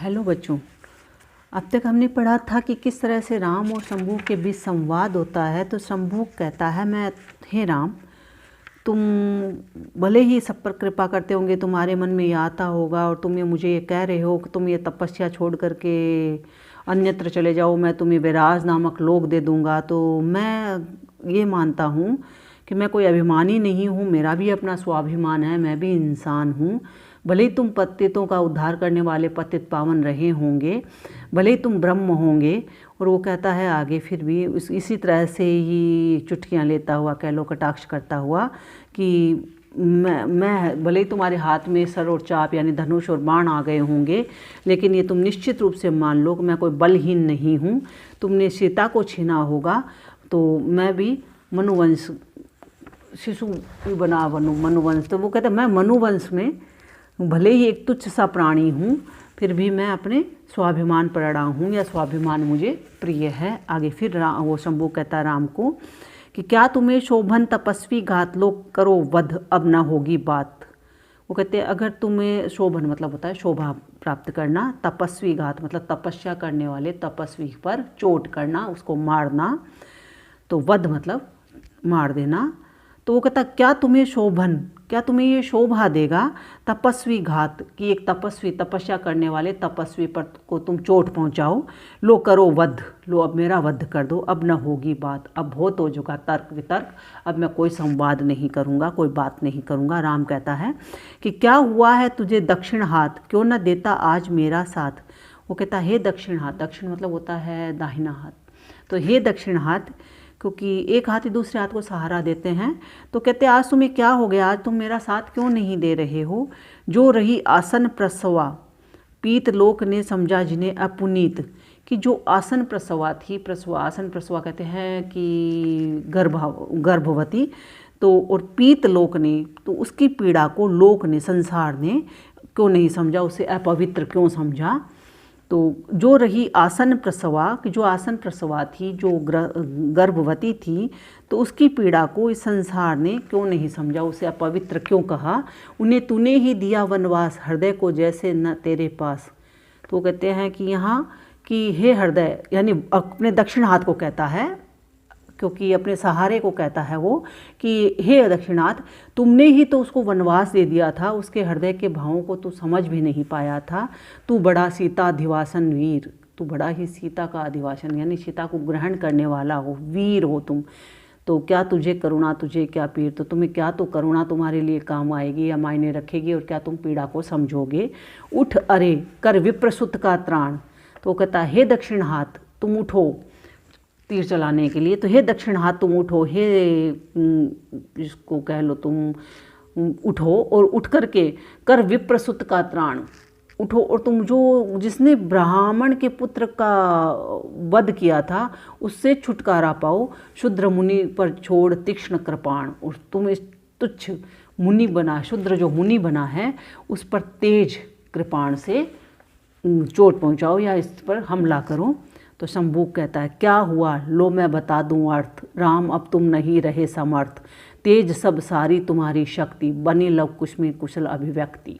Hello बच्चों, अब तक हमने पढ़ा था कि किस तरह से राम और शंभू के बीच संवाद होता है। तो शंभू कहता है, मैं हे राम, तुम भले ही सब पर कृपा करते होंगे, तुम्हारे मन में ये आता होगा और तुम ये मुझे ये कह रहे हो कि तुम ये तपस्या छोड़ करके अन्यत्र चले जाओ, मैं तुम्हें विराज नामक लोक दे दूंगा। तो मैं ये मानता हूँ कि मैं कोई अभिमानी नहीं हूँ, मेरा भी अपना स्वाभिमान है, मैं भी इंसान हूँ। भले ही तुम पतितों का उद्धार करने वाले पतित पावन रहे होंगे, भले ही तुम ब्रह्म होंगे। और वो कहता है आगे फिर भी इसी तरह से ही चुटकियाँ लेता हुआ, कह लो कटाक्ष करता हुआ, कि मैं भले ही तुम्हारे हाथ में सर और चाप यानी धनुष और बाण आ गए होंगे, लेकिन ये तुम निश्चित रूप से मान लो कि मैं कोई बलहीन नहीं हूँ। तुमने सीता को छीना होगा तो मैं भी मनुवंश शिशु बना बनूँ, मनुवंश। तो वो कहते हैं मैं मनुवंश में भले ही एक तुच्छ सा प्राणी हूँ, फिर भी मैं अपने स्वाभिमान पर अड़ा हूँ, या स्वाभिमान मुझे प्रिय है। आगे फिर वो शंभू कहता राम को कि क्या तुम्हें शोभन तपस्वी घात लोग करो वध, अब न होगी बात। वो कहते हैं अगर तुम्हें शोभन मतलब होता है शोभा प्राप्त करना, तपस्वी घात मतलब तपस्या करने वाले तपस्वी पर चोट करना, उसको मारना, तो वध मतलब मार देना। तो वो कहता क्या तुम्हें शोभन, क्या तुम्हें ये शोभा देगा तपस्वी घात, कि एक तपस्वी तपस्या करने वाले तपस्वी पर को तुम चोट पहुंचाओ। लो करो वध, लो अब मेरा वध कर दो, अब न होगी बात, अब बहुत हो चुका तर्क वितर्क, अब मैं कोई संवाद नहीं करूँगा, कोई बात नहीं करूँगा। राम कहता है कि क्या हुआ है तुझे दक्षिण हाथ, क्यों न देता आज मेरा साथ। वो कहता हे दक्षिण हाथ, दक्षिण मतलब होता है दाहिना हाथ, तो हे दक्षिण हाथ, क्योंकि एक हाथ ही दूसरे हाथ को सहारा देते हैं। तो कहते आज तुम्हें क्या हो गया, आज तुम मेरा साथ क्यों नहीं दे रहे हो। जो रही आसन प्रसवा, पीत लोक ने समझा जिन्हें अपुनीत, कि जो आसन प्रसवा थी, प्रसवा आसन प्रसवा कहते हैं कि गर्भवती, तो और पीत लोक ने, तो उसकी पीड़ा को लोक ने संसार ने क्यों नहीं समझा, उसे अपवित्र क्यों समझा। तो जो रही आसन प्रसवा, कि जो आसन प्रसवा थी, जो गर्भवती थी, तो उसकी पीड़ा को इस संसार ने क्यों नहीं समझा, उसे अपवित्र क्यों कहा। उन्हें तूने ही दिया वनवास, हृदय को जैसे न तेरे पास। तो वो कहते हैं कि यहाँ कि हे हृदय, यानी अपने दक्षिण हाथ को कहता है, क्योंकि अपने सहारे को कहता है वो, कि हे दक्षिणाथ, तुमने ही तो उसको वनवास दे दिया था, उसके हृदय के भावों को तू समझ भी नहीं पाया था। तू बड़ा सीता अधिवासन वीर, तू बड़ा ही सीता का अधिवासन यानी सीता को ग्रहण करने वाला हो, वीर हो तुम। तो क्या तुझे करुणा, तुझे क्या पीर, तो तुम्हें क्या तो करुणा तुम्हारे लिए काम आएगी या मायने रखेगी, और क्या तुम पीड़ा को समझोगे। उठ अरे कर विप्रसुत का त्राण। तो कहता हे दक्षिण हाथ, तुम उठो तीर चलाने के लिए। तो हे दक्षिण हाथ तुम उठो, हे इसको कह लो तुम उठो, और उठ करके कर विप्रसुत का त्राण, उठो और तुम जो जिसने ब्राह्मण के पुत्र का वध किया था उससे छुटकारा पाओ। शूद्र मुनि पर छोड़ तीक्ष्ण कृपाण, और तुम इस तुच्छ मुनि बना, शूद्र जो मुनि बना है उस पर तेज कृपाण से चोट पहुंचाओ या इस पर हमला करो। तो शंभू कहता है क्या हुआ, लो मैं बता दूं अर्थ, राम अब तुम नहीं रहे समर्थ, तेज सब सारी तुम्हारी शक्ति, बने लव कुश में कुशल अभिव्यक्ति।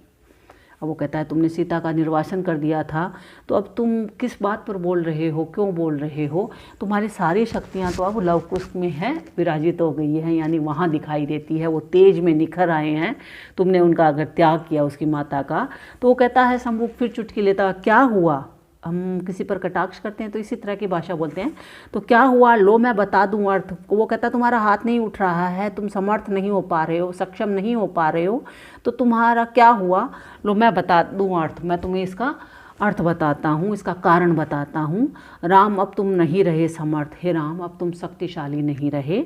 अब वो कहता है तुमने सीता का निर्वासन कर दिया था, तो अब तुम किस बात पर बोल रहे हो, क्यों बोल रहे हो। तुम्हारी सारी शक्तियाँ तो अब लव कुश में है, विराजित हो गई है, यानी वहाँ दिखाई देती है, वो तेज में निखर आए हैं। तुमने उनका अगर त्याग किया उसकी माता का। तो वो कहता है शंभू फिर चुटकी लेता, क्या हुआ। हम किसी पर कटाक्ष करते हैं तो इसी तरह की भाषा बोलते हैं। तो क्या हुआ, लो मैं बता दूं अर्थ। वो कहता तुम्हारा हाथ नहीं उठ रहा है, तुम समर्थ नहीं हो पा रहे हो, सक्षम नहीं हो पा रहे हो, तो तुम्हारा क्या हुआ, लो मैं बता दूं अर्थ, मैं तुम्हें इसका अर्थ बताता हूँ, इसका कारण बताता हूँ। राम अब तुम नहीं रहे समर्थ, हे राम अब तुम शक्तिशाली नहीं रहे।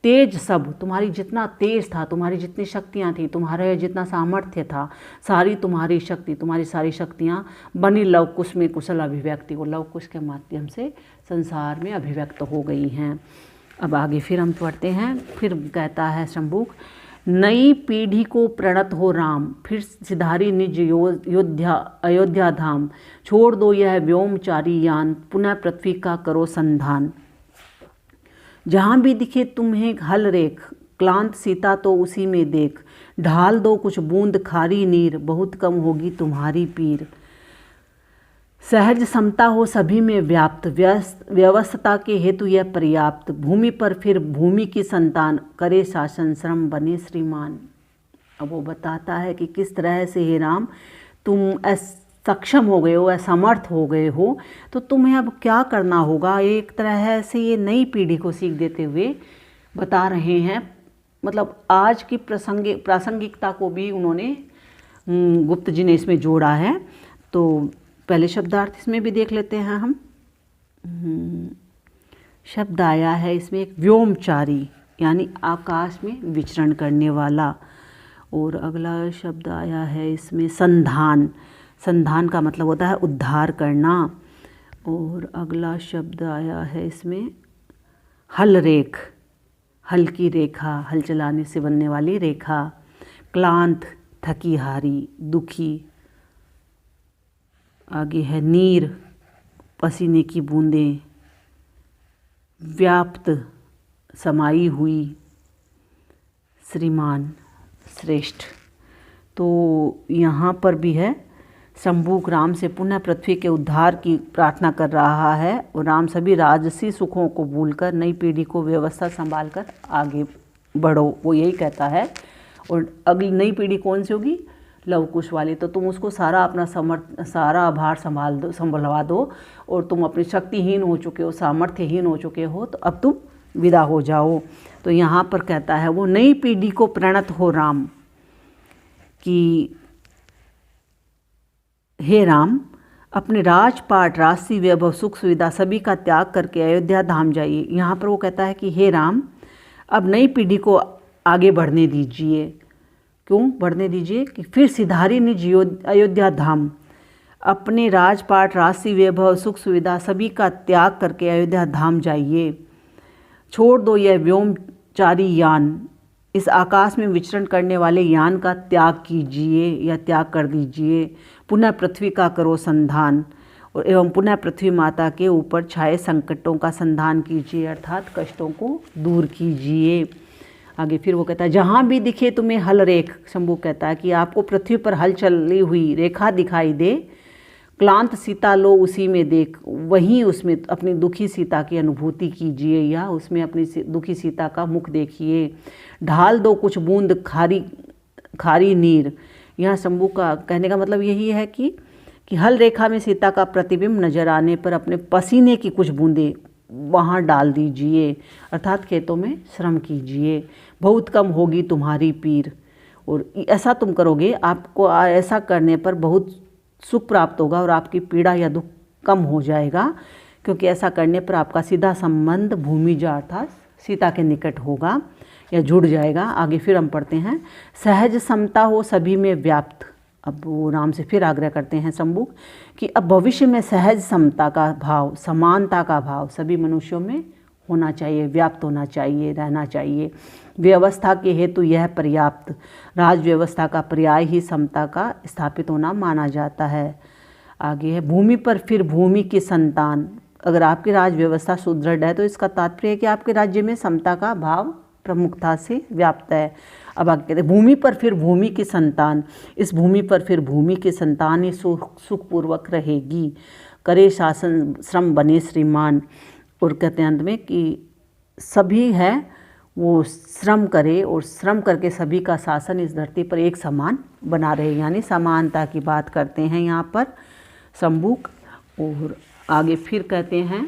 तेज सब, तुम्हारी जितना तेज था, तुम्हारी जितनी शक्तियाँ थी, तुम्हारे जितना सामर्थ्य था, सारी तुम्हारी शक्ति, तुम्हारी सारी शक्तियाँ बनी लव कुश में कुशल अभिव्यक्ति, वो लव कुश के माध्यम से संसार में अभिव्यक्त हो गई हैं। अब आगे फिर हम पढ़ते हैं। फिर कहता है शंभूक, नई पीढ़ी को प्रणत हो राम, फिर सिधारी निज अयोध्या धाम, छोड़ दो यह व्योमचारी यान, पुनः पृथ्वी का करो संधान। जहाँ भी दिखे तुम्हें हल रेख, क्लांत सीता तो उसी में देख, ढाल दो कुछ बूंद खारी नीर, बहुत कम होगी तुम्हारी पीर। सहज समता हो सभी में व्याप्त, व्यवस्थता के हेतु यह पर्याप्त, भूमि पर फिर भूमि की संतान, करे शासन श्रम बने श्रीमान। अब वो बताता है कि किस तरह से हे राम तुम सक्षम हो गए हो, असमर्थ हो गए हो, तो तुम्हें अब क्या करना होगा। एक तरह से ये नई पीढ़ी को सीख देते हुए बता रहे हैं, मतलब आज की प्रासंगिकता को भी उन्होंने गुप्त जी ने इसमें जोड़ा है। तो पहले शब्दार्थ इसमें भी देख लेते हैं हम। शब्द आया है इसमें एक व्योमचारी, यानी आकाश में विचरण करने वाला। और अगला शब्द आया है इसमें संधान, संधान का मतलब होता है उद्धार करना। और अगला शब्द आया है इसमें हल रेख, हल की रेखा, हल चलाने से बनने वाली रेखा। क्लांत, थकी हारी, दुखी। आगे है नीर, पसीने की बूंदें। व्याप्त, समाई हुई। श्रीमान, श्रेष्ठ। तो यहाँ पर भी है शंभूक राम से पुनः पृथ्वी के उद्धार की प्रार्थना कर रहा है, और राम सभी राजसी सुखों को भूलकर नई पीढ़ी को व्यवस्था संभाल कर आगे बढ़ो, वो यही कहता है। और अगली नई पीढ़ी कौन सी होगी, लव कुश वाली। तो तुम उसको सारा अपना सारा आभार संभलवा दो, और तुम अपने शक्तिहीन हो चुके हो, सामर्थ्यहीन हो चुके हो, तो अब तुम विदा हो जाओ। तो यहाँ पर कहता है वो नई पीढ़ी को प्रणत हो राम कि हे राम अपने राजपाट, राजसी वैभव, सुख सुविधा सभी का त्याग करके अयोध्या धाम जाइए। यहाँ पर वो कहता है कि हे राम अब नई पीढ़ी को आगे बढ़ने दीजिए। क्यों बढ़ने दीजिए कि फिर सिधारी निज अयोध्या धाम, अपने राजपाट, राजसी वैभव, सुख सुविधा सभी का त्याग करके अयोध्या धाम जाइए। छोड़ दो यह व्योमचारी यान, इस आकाश में विचरण करने वाले यान का त्याग कीजिए या त्याग कर दीजिए। पुनः पृथ्वी का करो संधान, और एवं पुनः पृथ्वी माता के ऊपर छाए संकटों का संधान कीजिए, अर्थात कष्टों को दूर कीजिए। आगे फिर वो कहता है जहाँ भी दिखे तुम्हें हल रेख, शंभू कहता है कि आपको पृथ्वी पर हल चली हुई रेखा दिखाई दे, क्लांत सीता लो उसी में देख, वहीं उसमें अपनी दुखी सीता की अनुभूति कीजिए या उसमें अपनी दुखी सीता का मुख देखिए। ढाल दो कुछ बूंद खारी नीर, यहाँ शंभू का कहने का मतलब यही है कि हल रेखा में सीता का प्रतिबिंब नजर आने पर अपने पसीने की कुछ बूंदें वहाँ डाल दीजिए, अर्थात खेतों में श्रम कीजिए। बहुत कम होगी तुम्हारी पीर, और ऐसा तुम करोगे, आपको ऐसा करने पर बहुत सुख प्राप्त होगा और आपकी पीड़ा या दुख कम हो जाएगा, क्योंकि ऐसा करने पर आपका सीधा संबंध भूमिजा अर्थात सीता के निकट होगा या जुड़ जाएगा। आगे फिर हम पढ़ते हैं सहज समता हो सभी में व्याप्त। अब वो राम से फिर आग्रह करते हैं शंभू कि अब भविष्य में सहज समता का भाव, समानता का भाव सभी मनुष्यों में होना चाहिए, व्याप्त होना चाहिए, रहना चाहिए। व्यवस्था के हेतु यह पर्याप्त, राज व्यवस्था का पर्याय ही समता का स्थापित होना माना जाता है। आगे है भूमि पर फिर भूमि की संतान, अगर आपकी राज व्यवस्था सुदृढ़ है तो इसका तात्पर्य है कि आपके राज्य में समता का भाव प्रमुखता से व्याप्त है। अब आगे कहते हैं भूमि पर फिर भूमि की संतान, इस भूमि पर फिर भूमि की संतान ही सुखपूर्वक रहेगी, करे शासन श्रम बने श्रीमान। और कहते हैं अंत में कि सभी है वो श्रम करे और श्रम करके सभी का शासन इस धरती पर एक समान बना रहे, यानी समानता की बात करते हैं यहाँ पर शंभूक। और आगे फिर कहते हैं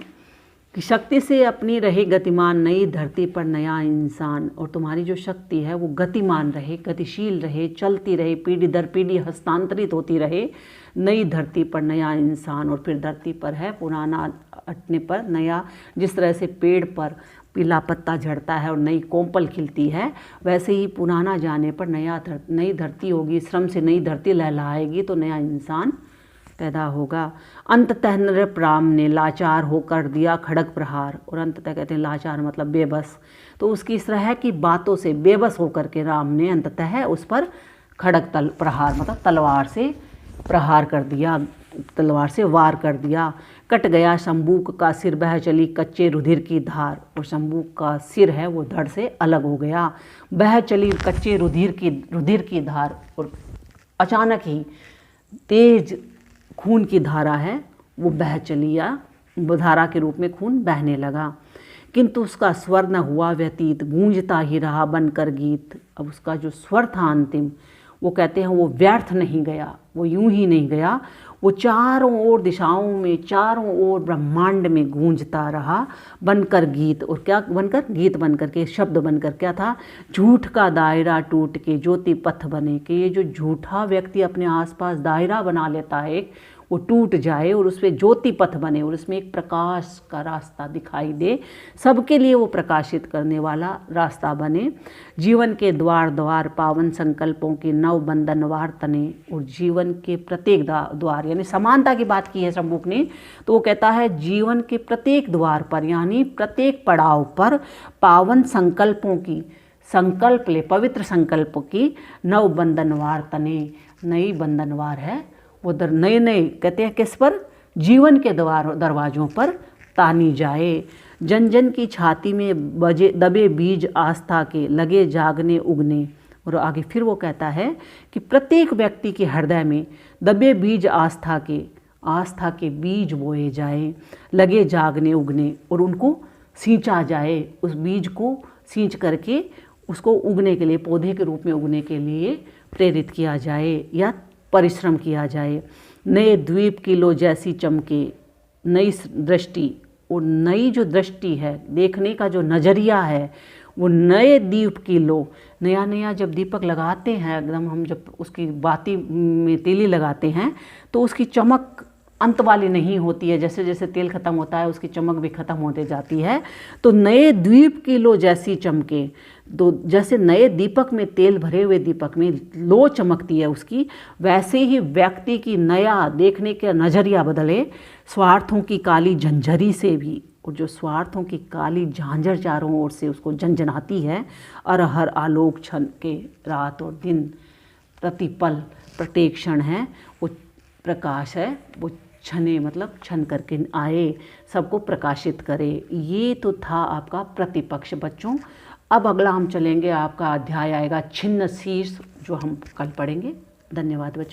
कि शक्ति से अपनी रहे गतिमान, नई धरती पर नया इंसान, और तुम्हारी जो शक्ति है वो गतिमान रहे, गतिशील रहे, चलती रहे, पीढ़ी दर पीढ़ी हस्तांतरित होती रहे, नई धरती पर नया इंसान। और फिर धरती पर है पुराना हटने पर नया, जिस तरह से पेड़ पर पीला पत्ता झड़ता है और नई कोंपल खिलती है, वैसे ही पुराना जाने पर नई धरती होगी, श्रम से नई धरती लहलहाएगी तो नया इंसान पैदा होगा। अंततः नृपराम ने लाचार होकर दिया खड़ग प्रहार, और अंततः कहते हैं लाचार मतलब बेबस, तो उसकी इस तरह की बातों से बेबस होकर के राम ने अंततः उस पर खड़ग प्रहार मतलब तलवार से प्रहार कर दिया, तलवार से वार कर दिया। कट गया शंभूक का सिर, बह चली कच्चे रुधिर की धार, और शंभूक का सिर है वो धड़ से अलग हो गया, बह चली कच्चे रुधिर की धार, और अचानक ही तेज खून की धारा है वो बह चली या धारा के रूप में खून बहने लगा। किंतु उसका स्वर न हुआ व्यतीत, गूंजता ही रहा बनकर गीत। अब उसका जो स्वर था अंतिम, वो कहते हैं वो व्यर्थ नहीं गया, वो यूं ही नहीं गया, वो चारों ओर दिशाओं में, चारों ओर ब्रह्मांड में गूंजता रहा बनकर गीत। और क्या बनकर? गीत बनकर के, शब्द बनकर। क्या था? झूठ का दायरा टूट के ज्योति पथ बने। कि ये जो झूठा व्यक्ति अपने आसपास दायरा बना लेता है वो टूट जाए और उसमें ज्योति पथ बने और उसमें एक प्रकाश का रास्ता दिखाई दे, सबके लिए वो प्रकाशित करने वाला रास्ता बने। जीवन के द्वार द्वार पावन संकल्पों के नव बंधनवार तने। और जीवन के प्रत्येक द्वार, यानी समानता की बात की है शंभुक ने, तो वो कहता है जीवन के प्रत्येक द्वार पर, यानी प्रत्येक पड़ाव पर पावन संकल्पों की, संकल्प ले, पवित्र संकल्प की नव बंधनवार तने, नई बंधनवार है वो नए नए, कहते हैं किस पर? जीवन के दरवाज़ों पर तानी जाए। जन जन की छाती में दबे बीज आस्था के, लगे जागने उगने। और आगे फिर वो कहता है कि प्रत्येक व्यक्ति के हृदय में दबे बीज आस्था के बीज बोए जाए, लगे जागने उगने, और उनको सींचा जाए, उस बीज को सींच करके उसको उगने के लिए, पौधे के रूप में उगने के लिए प्रेरित किया जाए या परिश्रम किया जाए। नए द्वीप की लो जैसी चमके, नई दृष्टि, और नई जो दृष्टि है, देखने का जो नज़रिया है, वो नए दीप की लो। नया नया जब दीपक लगाते हैं, एकदम हम जब उसकी बाती में तेली लगाते हैं तो उसकी चमक अंत वाली नहीं होती है, जैसे जैसे तेल ख़त्म होता है उसकी चमक भी ख़त्म होते जाती है। तो नए द्वीप की लो जैसी चमके, तो जैसे नए दीपक में, तेल भरे हुए दीपक में लो चमकती है उसकी, वैसे ही व्यक्ति की नया देखने का नज़रिया बदले, स्वार्थों की काली झंझरी से भी। और जो स्वार्थों की काली झांझर चारों ओर से उसको झंझनाती है, अरहर आलोक छन के, रात और दिन प्रतिपल प्रत्येक क्षण है वो प्रकाश है, वो छने मतलब छन करके आए, सबको प्रकाशित करे। ये तो था आपका प्रतिपक्ष बच्चों। अब अगला हम चलेंगे, आपका अध्याय आएगा छिन्न शीर्ष, जो हम कल पढ़ेंगे। धन्यवाद बच्चों।